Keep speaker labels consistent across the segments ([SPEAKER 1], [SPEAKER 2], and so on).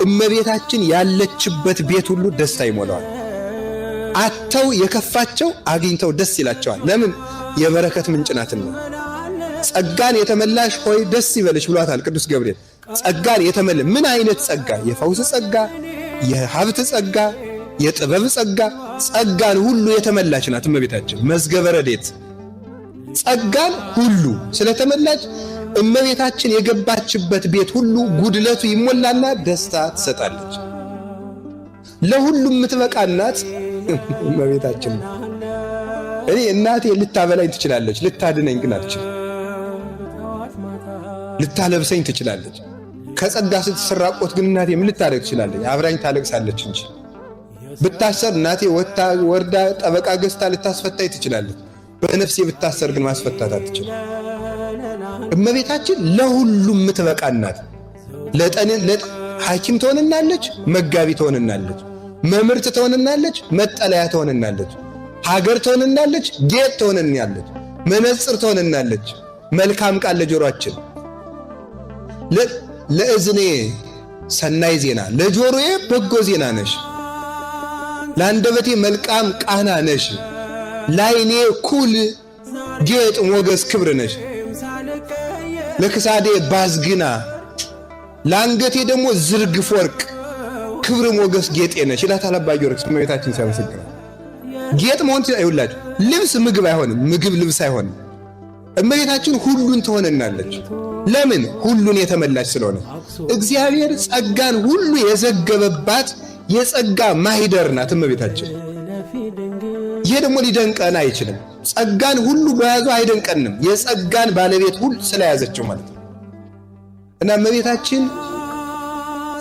[SPEAKER 1] እመቤታችን ያለችበት ቤት ሁሉ ደስታ ይሞላዋል። አተው የከፋቸው አግኝተው ደስ ይላቸዋል። ለምን? የበረከት ምንጭ ናትና። ጸጋን የተመላሽ ሆይ ደስ ይበልሽ ብሏታል ቅዱስ ገብርኤል። ጸጋን የተመለ ምን አይነት ጸጋ? የፈውስ ጸጋ፣ የሀብት ጸጋ፣ የጥበብ ጸጋ፣ ጸጋን ሁሉ የተመላች ናት እመቤታችን። መዝገበ ረድኤት ጸጋን ሁሉ ስለተመላች እመቤታችን የገባችበት ቤት ሁሉ ጉድለቱ ይሞላና ደስታ ትሰጣለች። ለሁሉም የምትበቃ እናት እመቤታችን። እኔ እናቴ ልታበላኝ ትችላለች፣ ልታድነኝ ግን አትችልም። ልታለብሰኝ ትችላለች። ከጸጋ ስትሰራቆት ግን እናቴ ምን ልታደርግ ትችላለች? አብራኝ ታለቅሳለች እንጂ። ብታሰር እናቴ ወርዳ ጠበቃ ገዝታ ልታስፈታኝ ትችላለች። በነፍሴ ብታሰር ግን ማስፈታት አትችልም። እመቤታችን ለሁሉም የምትበቃ ናት። ሐኪም ትሆንናለች፣ መጋቢ ትሆንናለች፣ መምህርት ትሆንናለች፣ መጠለያ ትሆንናለች፣ ሀገር ትሆንናለች፣ ጌጥ ትሆንናለች፣ መነጽር ትሆንናለች፣ መልካም ቃል ለጆሮአችን፣ ለእዝኔ ሰናይ ዜና፣ ለጆሮዬ በጎ ዜና ነሽ፣ ለአንደበቴ መልካም ቃና ነሽ፣ ለዓይኔ ኩል ጌጥ ሞገስ ክብር ነሽ፣ ለክሳዴ ባዝግና፣ ለአንገቴ ደግሞ ዝርግፍ ወርቅ ክብር ሞገስ ጌጤ ነሽ ይላታል አባ ጊዮርጊስ እመቤታችን ሲያመሰግናት። ጌጥ መሆን ይውላችሁ ልብስ ምግብ አይሆንም፣ ምግብ ልብስ አይሆንም። እመቤታችን ሁሉን ትሆንናለች። ለምን? ሁሉን የተመላች ስለሆነ። እግዚአብሔር ጸጋን ሁሉ የዘገበባት የጸጋ ማህደር ናት እመቤታችን። ይሄ ደግሞ ሊደንቀን አይችልም። ጸጋን ሁሉ በያዙ አይደንቀንም፣ የጸጋን ባለቤት ሁሉ ስለያዘችው ማለት ነው። እና እመቤታችን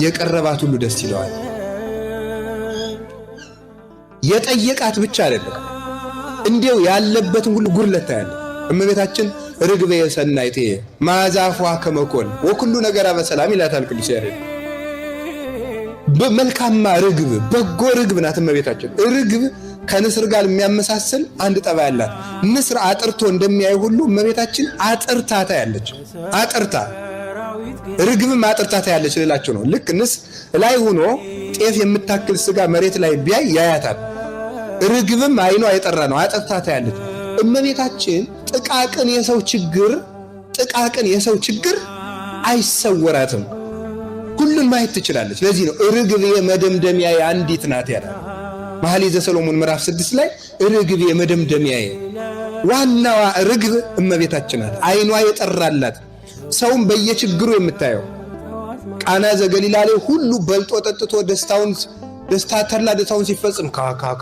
[SPEAKER 1] የቀረባት ሁሉ ደስ ይለዋል። የጠየቃት ብቻ አይደለም፣ እንዲያው ያለበትን ሁሉ ጉድለት ታያለ። እመቤታችን ርግቤ ሰናይቴ ማዛፏ ከመኮን ወኩሉ ነገር በሰላም ይላታል ቅዱስ ያሬድ። በመልካማ ርግብ በጎ ርግብ ናት እመቤታችን። ርግብ ከንስር ጋር የሚያመሳስል አንድ ጠባይ አላት። ንስር አጥርቶ እንደሚያይ ሁሉ እመቤታችን አጥርታ ታያለች። አጥርታ ርግብም አጥርታ ታያለች ልላቸው ነው። ልክ ንስ ላይ ሆኖ ጤፍ የምታክል ስጋ መሬት ላይ ቢያይ ያያታል። ርግብም አይኗ የጠራ ነው፣ አጥርታ ታያለች። እመቤታችን ጥቃቅን የሰው ችግር አይሰወራትም፣ ሁሉን ማየት ትችላለች። ለዚህ ነው ርግብ የመደምደሚያዬ አንዲት ናት ያለ መኃልየ ዘሰሎሞን ምዕራፍ 6 ላይ ርግብ የመደምደሚያዬ። ዋናዋ ርግብ እመቤታችን ናት። አይኗ የጠራላት፣ ሰውም በየችግሩ የምታየው። ቃና ዘገሊላ ላይ ሁሉ በልጦ ጠጥቶ ደስታ ተድላ ደስታውን ሲፈጽም